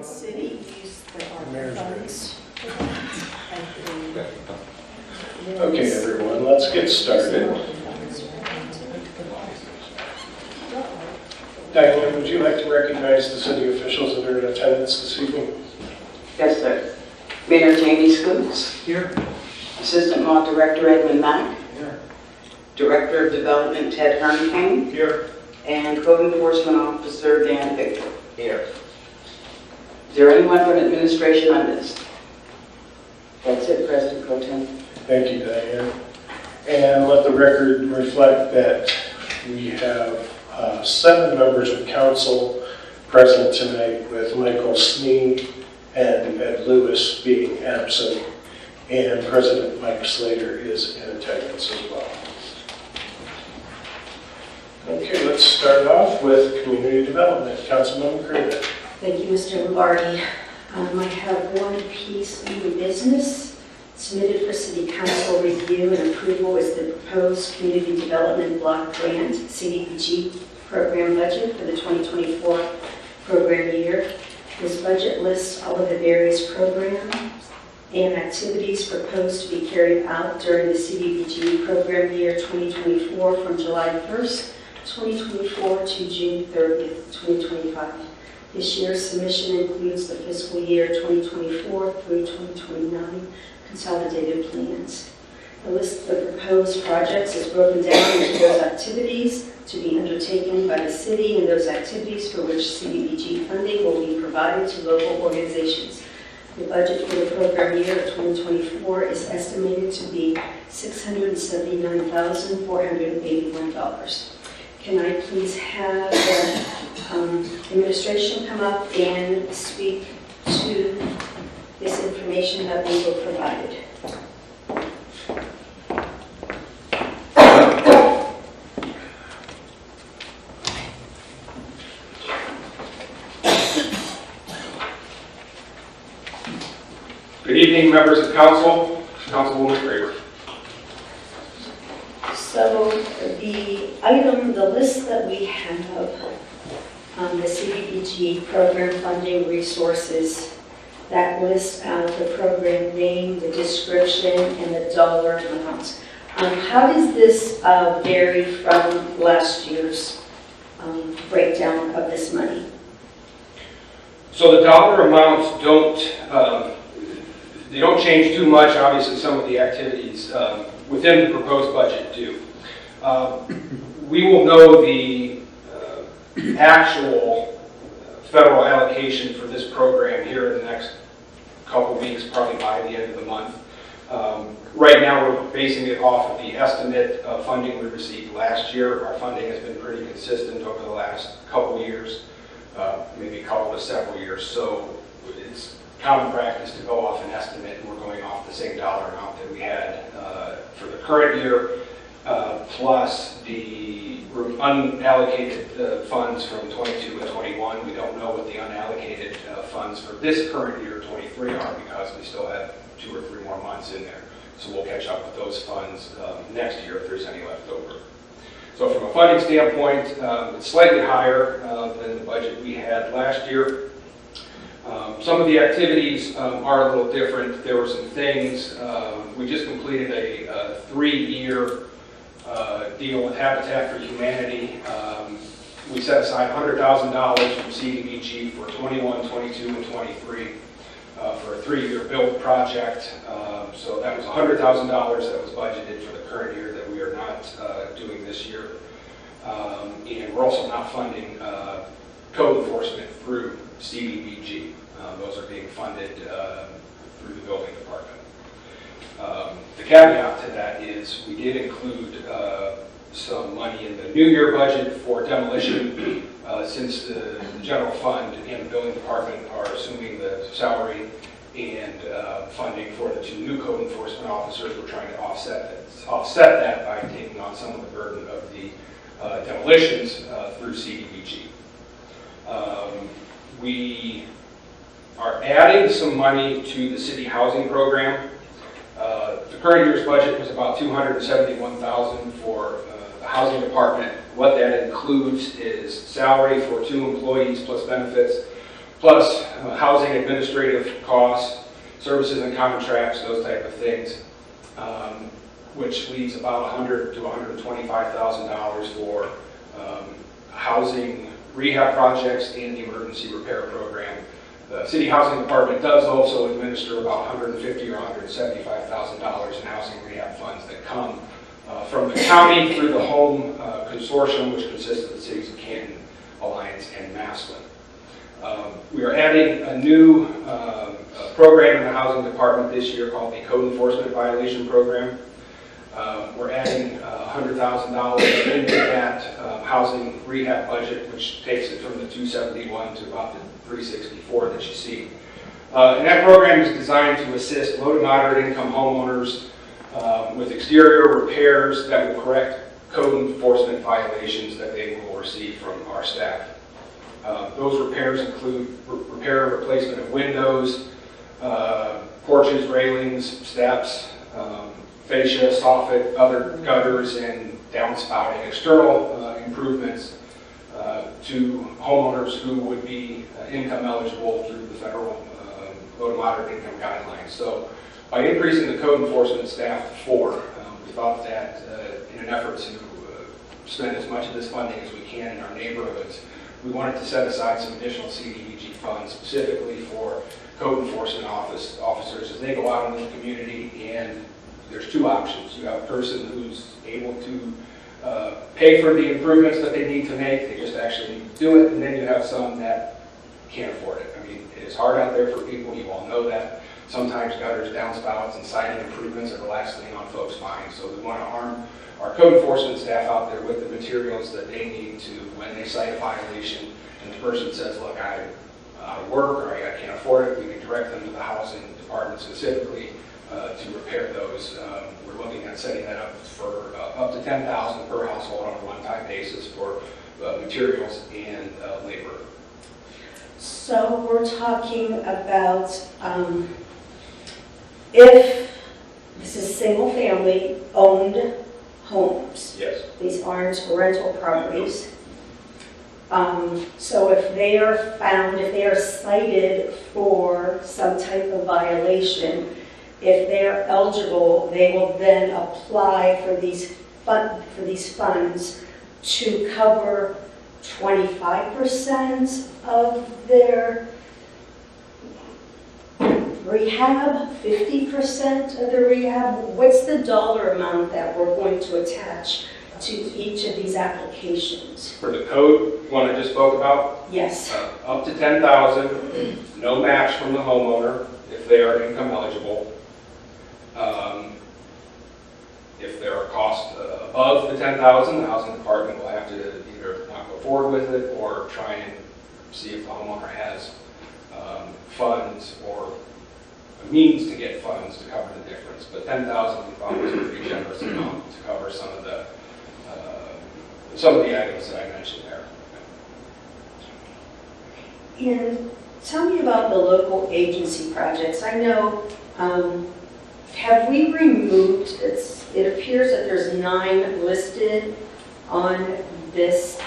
the city use the ARPA funds. Okay, everyone, let's get started. Diane, would you like to recognize the city officials that are in attendance this evening? Yes, sir. Mayor Jamie Scoots. Here. Assistant Law Director Edmund Mack. Here. Director of Development Ted Hernkane. Here. And Code Enforcement Officer Dan Victor. Here. Is there anyone from administration on this? That's it, President Pro Tem. Thank you, Diane. And let the record reflect that we have 7 members of council present tonight, with Michael Snee and Ed Lewis being absent, and President Mike Slater is in attendance as well. Okay, let's start off with community development. Councilmember Craven. Thank you, Mr. Lombardi. I have one piece of new business submitted for City Council review and approval is the proposed Community Development Block Grant CDBG program budget for the 2024 program year. This budget lists all of the various programs and activities proposed to be carried out during the CDBG program year 2024 from July 1st, 2024 to June 30th, 2025. This year's submission includes the fiscal year 2024 through 2029 consolidated plans. The list of proposed projects is broken down into those activities to be undertaken by the city and those activities for which CDBG funding will be provided to local organizations. The budget for the program year of 2024 is estimated to be $679,481. Can I please have the administration come up and speak to this information that we were provided? Good evening, members of council. Councilwoman Craver. So the list that we have, the CDBG program funding resources, that lists out the program name, the description, and the dollar amounts. How does this vary from last year's breakdown of this money? So the dollar amounts don't change too much. Obviously, some of the activities within the proposed budget do. We will know the actual federal allocation for this program here in the next couple weeks, probably by the end of the month. Right now, we're basing it off of the estimate of funding we received last year. Our funding has been pretty consistent over the last couple years, maybe a couple to several years. So it's common practice to go off an estimate, and we're going off the same dollar amount that we had for the current year, plus the unallocated funds from 22 and 21. We don't know what the unallocated funds for this current year, 23, are, because we still have 2 or 3 more months in there. So we'll catch up with those funds next year if there's any left over. So from a funding standpoint, it's slightly higher than the budget we had last year. Some of the activities are a little different. There were some things, we just completed a 3-year deal with Habitat for Humanity. We set aside $100,000 from CDBG for 21, 22, and 23 for a 3-year build project. So that was $100,000 that was budgeted for the current year that we are not doing this year. And we're also not funding code enforcement through CDBG. Those are being funded through the building department. The caveat to that is we did include some money in the new year budget for demolition, since the general fund and the building department are assuming the salary and funding for the 2 new code enforcement officers. We're trying to offset that by taking on some of the burden of the demolitions through CDBG. We are adding some money to the city housing program. The current year's budget was about $271,000 for the housing department. What that includes is salary for 2 employees plus benefits, plus housing administrative costs, services and contracts, those type of things, which leaves about $100,000 to $125,000 for housing rehab projects and the emergency repair program. The City Housing Department does also administer about $150,000 or $175,000 in housing rehab funds that come from the county through the Home Consortium, which consists of the cities of Canton, Alliance, and Massillon. We are adding a new program in the Housing Department this year called the Code Enforcement Violation Program. We're adding $100,000 into that housing rehab budget, which takes it from the 271 to about the 364 that you see. And that program is designed to assist low to moderate income homeowners with exterior repairs that will correct code enforcement violations that they will receive from our staff. Those repairs include repair and replacement of windows, porches, railings, steps, fascia, soffit, other gutters, and downspouting, external improvements to homeowners who would be income eligible through the federal low to moderate income guidelines. So by increasing the code enforcement staff to 4, we thought that in an effort to spend as much of this funding as we can in our neighborhoods, we wanted to set aside some additional CDBG funds specifically for code enforcement officers as they go out in the community. And there's 2 options. You have a person who's able to pay for the improvements that they need to make, they just actually need to do it, and then you have some that can't afford it. I mean, it is hard out there for people, you all know that. Sometimes gutters, downspouts, and siding improvements are the last thing on folks' minds. So we want to arm our code enforcement staff out there with the materials that they need to, when they cite a violation and the person says, look, I'm out of work or I can't afford it, we can direct them to the housing department specifically to repair those. We're looking at setting that up for up to $10,000 per household on a one-time basis for materials and labor. So we're talking about if this is single-family owned homes. Yes. These aren't rental properties. So if they are found, if they are cited for some type of violation, if they're eligible, they will then apply for these funds to cover 25% of their rehab, 50% of the rehab. What's the dollar amount that we're going to attach to each of these applications? For the code one I just spoke about, Yes. up to $10,000, no match from the homeowner if they are income eligible. If there are costs above the $10,000, the housing department will have to either not go forward with it or try and see if the homeowner has funds or a means to get funds to cover the difference. But $10,000 we thought was a pretty generous amount to cover some of the items that I mentioned there. And tell me about the local agency projects. I know, have we removed, it appears that there's 9 listed on this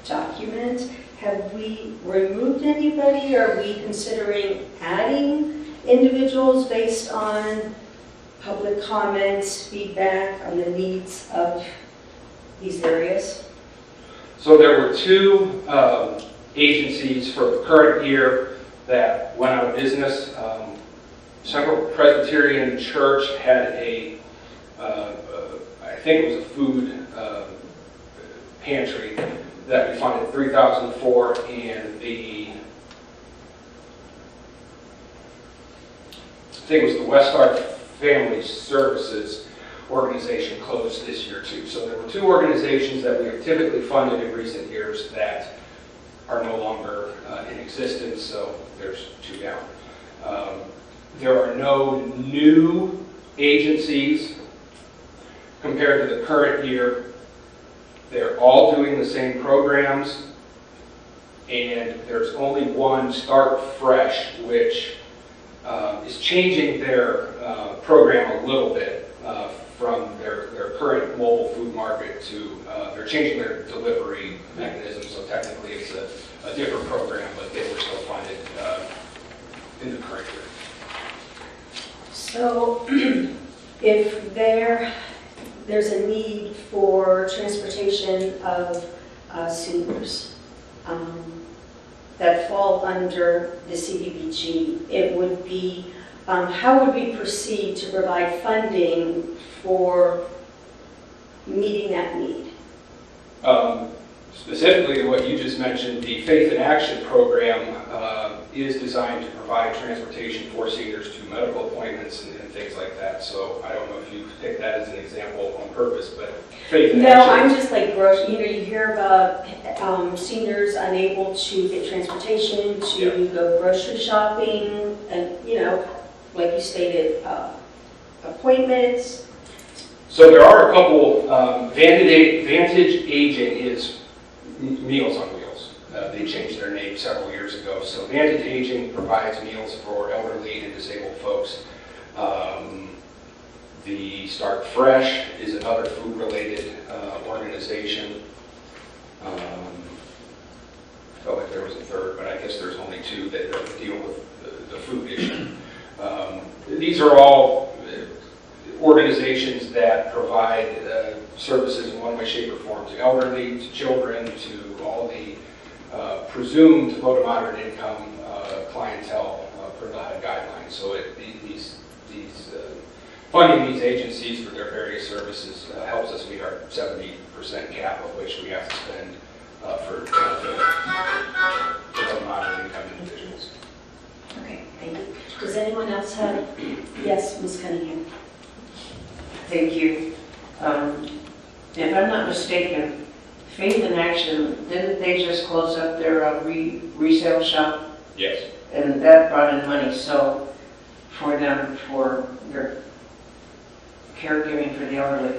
document. Have we removed anybody? Are we considering adding individuals based on public comments, feedback on the needs of these areas? So there were 2 agencies for the current year that went out of business. Central Presbyterian Church had I think it was a food pantry that we funded $3,000 for, and I think it was the Weststar Family Services organization closed this year too. So there were 2 organizations that we have typically funded in recent years that are no longer in existence, so there's 2 down. There are no new agencies compared to the current year. They're all doing the same programs, and there's only one, Start Fresh, which is changing their program a little bit from their current mobile food market to, they're changing their delivery mechanism, so technically it's a different program, but they were still funded in the current year. So if there's a need for transportation of seniors that fall under the CDBG, it would be, how would we proceed to provide funding for meeting that need? Specifically to what you just mentioned, the Faith in Action program is designed to provide transportation for seniors to medical appointments and things like that. So I don't know if you take that as an example on purpose, but Faith in No, Action. I'm just like, you hear about seniors unable to get transportation, to go grocery shopping, and, like you stated, appointments. So there are a couple, Vantage Aging is Meals on Wheels. They changed their name several years ago. So Vantage Aging provides meals for elderly and disabled folks. The Start Fresh is another food-related organization. I felt like there was a third, but I guess there's only two that deal with the food issue. These are all organizations that provide services in one way, shape, or form to elderly, to children, to all the presumed low to moderate income clientele per the HUD guidelines. So funding these agencies for their various services helps us meet our 70% cap of which we have to spend for benefit for low to moderate income individuals. Okay, thank you. Does anyone else have? Yes, Ms. Cunningham. Thank you. If I'm not mistaken, Faith in Action, didn't they just close up their resale shop? Yes. And that brought in money, so for them, for their caregiving for the elderly,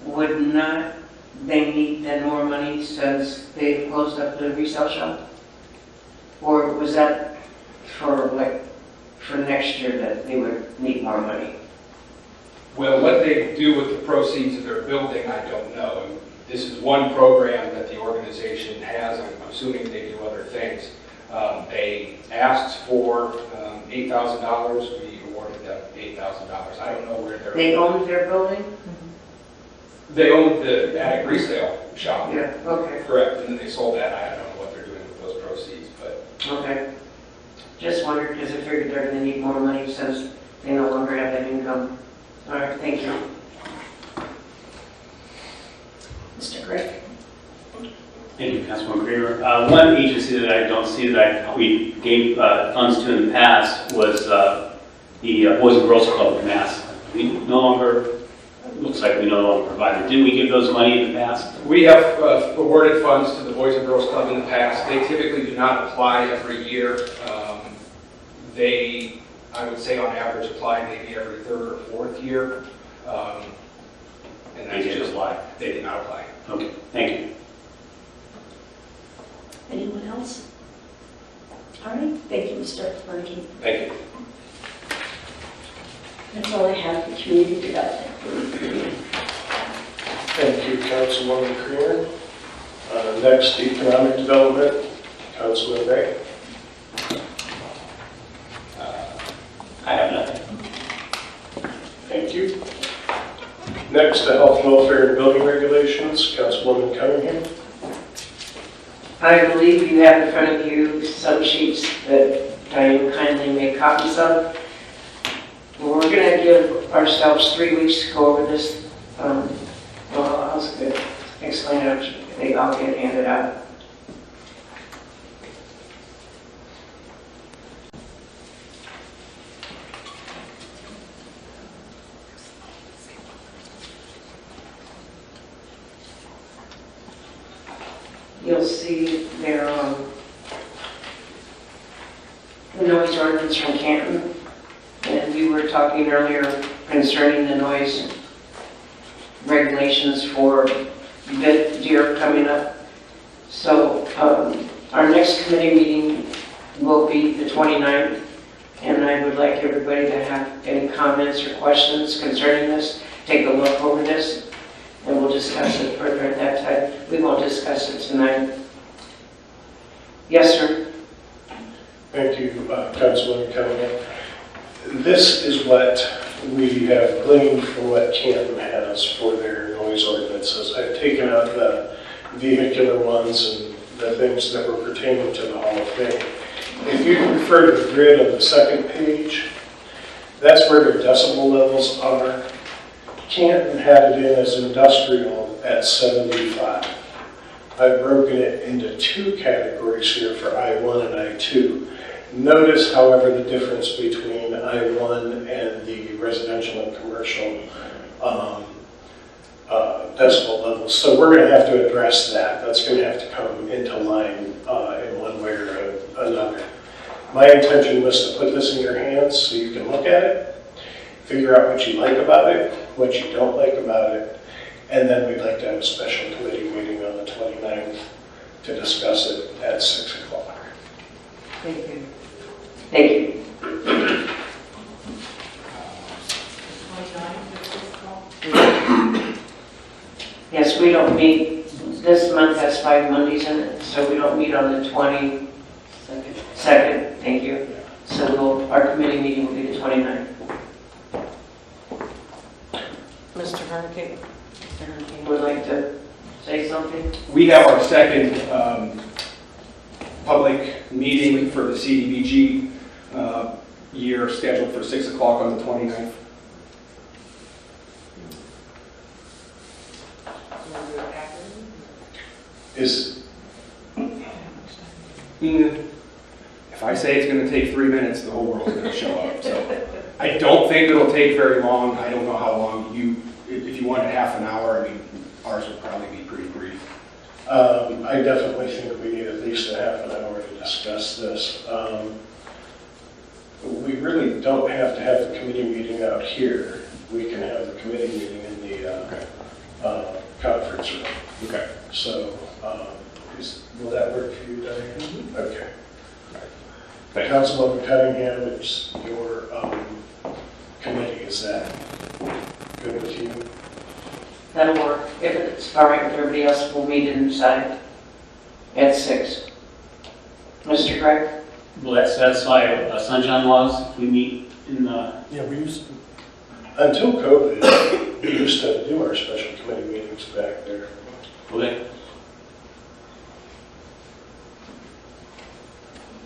would not they need then more money since they closed up the resale shop? Or was that for next year that they would need more money? Well, what they do with the proceeds of their building, I don't know. This is one program that the organization has. I'm assuming they do other things. They asked for $8,000. We awarded them $8,000. I don't know where they're... They owned their building? They owned the attic resale shop. Yeah, okay. Correct. And then they sold that. I don't know what they're doing with those proceeds, but... Okay. Just wondered because I figured they're going to need more money since they no longer have that income. All right, thank you. Mr. Gray. Thank you, Councilman Kramer. One agency that I don't see that we gave funds to in the past was the Boys and Girls Club of Mass. We no longer, looks like we no longer provide it. Didn't we give those money in the past? We have awarded funds to the Boys and Girls Club in the past. They typically do not apply every year. They, I would say on average, apply maybe every third or fourth year. And that's They didn't just apply. They did not apply. Okay, thank you. Anyone else? All right, thank you, Mr. Berkey. Thank you. That's all I have for community development. Thank you, Councilwoman Creamer. Next, economic development, Councilman Bay. I have nothing. Thank you. Next, the health, welfare, and building regulations, Councilwoman Cunningham. I believe you have in front of you some sheets that Diane kindly made copies of. We're going to give ourselves 3 weeks to go over this. Well, I was going to explain how they all get handed out. You'll see their the noise ordinance from Canton. And we were talking earlier concerning the noise regulations for deer coming up. So our next committee meeting will be the 29th, and I would like everybody to have any comments or questions concerning this. Take a look over this, and we'll discuss it further at that time. We won't discuss it tonight. Yes, sir. Thank you, Councilman Cunningham. This is what we have gleaned from what Canton has for their noise ordinances. I've taken out the vehicular ones and the things that were pertaining to the Hall of Fame. If you refer to the grid on the second page, that's where their decibel levels are. Canton had it in as industrial at 75. I've broken it into two categories here for I-1 and I-2. Notice, however, the difference between I-1 and the residential and commercial decibel levels. So we're going to have to address that. That's going to have to come into line in one way or another. My intention was to put this in your hands so you can look at it, figure out what you like about it, what you don't like about it, and then we'd like to have a special committee meeting on the 29th to discuss it at 6 o'clock. Thank you. Thank you. Yes, we don't meet, this month has 5 Mondays in it, so we don't meet on the 22nd. Thank you. So our committee meeting will be the 29th. Mr. Hurricane would like to say something? We have our second public meeting for the CDBG year scheduled for 6 o'clock on the 29th. If I say it's going to take 3 minutes, the whole world's going to show up. So I don't think it'll take very long. I don't know how long if you wanted half an hour, I mean, ours would probably be pretty brief. I definitely think we need at least a half an hour to discuss this. We really don't have to have the committee meeting out here. We can have the committee meeting in the conference room. Okay. So will that work for you, Diane? Mm-hmm. Okay. Thank you. Councilwoman Cunningham, it's your committee. Is that good with you? That'll work. If it's all right with everybody else, we'll meet inside at 6. Mr. Gregg? Will that satisfy sunshine laws if we meet in the... Yeah, we used to, until COVID, we used to do our special committee meetings back there. Okay.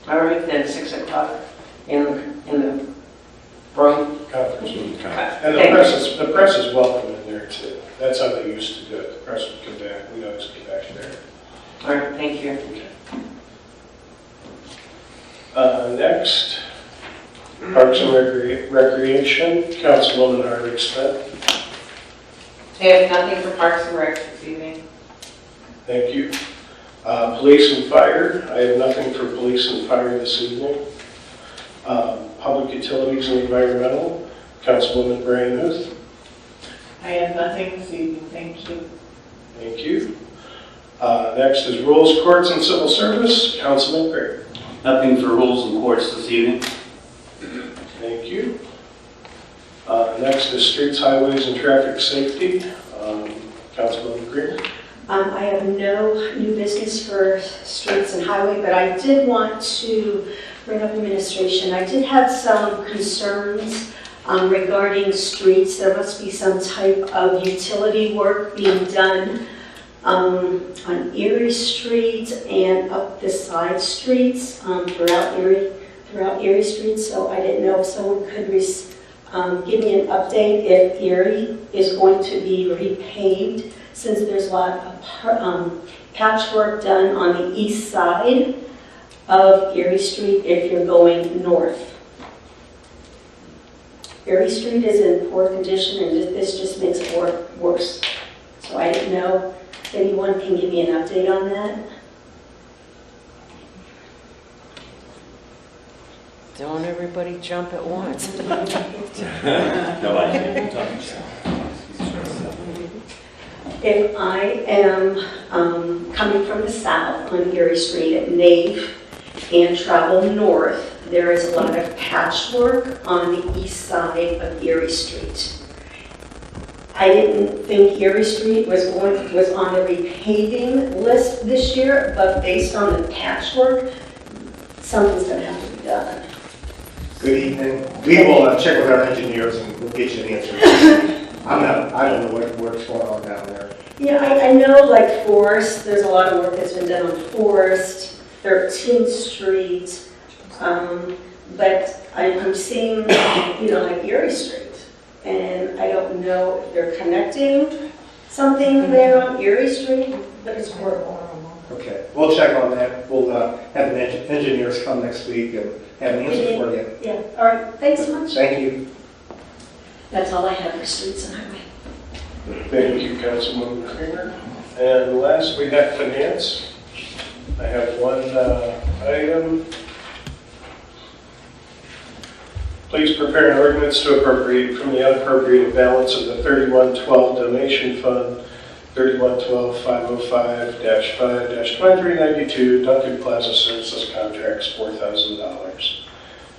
All right, then 6 o'clock in the room. Conference room. And Thank the press is welcome in there too. That's how they used to do it. The press would come back. We'd always get back there. All right, thank you. Next, Parks and Recreation, Councilwoman Harvick Smith. I have nothing for Parks and Rec this evening. Thank you. Police and Fire, I have nothing for Police and Fire this evening. Public Utilities and Environmental, Councilwoman Brainhuth. I have nothing this evening, thank you. Thank you. Next is Rules, Courts, and Civil Service, Councilman Gray. Nothing for rules and courts this evening. Thank you. Next is Streets, Highways, and Traffic Safety, Councilman Green. I have no new business for streets and highway, but I did want to bring up administration. I did have some concerns regarding streets. There must be some type of utility work being done on Erie Street and up the side streets throughout Erie Street. So I didn't know if someone could give me an update if Erie is going to be repaved, since there's a lot of patchwork done on the east side of Erie Street if you're going north. Erie Street is in poor condition, and this just makes it worse. So I didn't know if anyone can give me an update on that. Don't everybody jump at once. If I am coming from the south on Erie Street at Nave and travel north, there is a lot of patchwork on the east side of Erie Street. I didn't think Erie Street was on the repaving list this year, but based on the patchwork, something's gonna have to be done. Good evening. We will check with our engineers and we'll get you an answer. I don't know what's going on down there. Yeah, I know like Forest, there's a lot of work that's been done on Forest, 13th Street, but I'm seeing, like Erie Street. And I don't know if they're connecting something there on Erie Street, but it's horrible. Okay, we'll check on that. We'll have an engineers come next week and have an answer for you. Yeah, all right, thanks so much. Thank you. That's all I have for streets and highway. Thank you, Councilwoman Kramer. And last, we have finance. I have one item. Please prepare an ordinance to appropriate from the unappropriated balance of the 3112 donation fund, 3112-505-5-2392 Duncan Plaza Services Contracts, $4,000,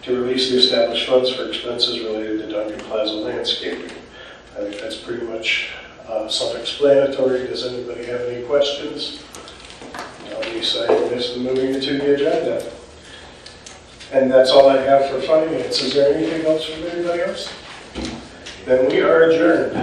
to release the established funds for expenses related to Duncan Plaza landscaping. I think that's pretty much self-explanatory. Does anybody have any questions? I'll be citing this and moving it to the agenda. And that's all I have for finance. Is there anything else from anybody else? Then we are adjourned.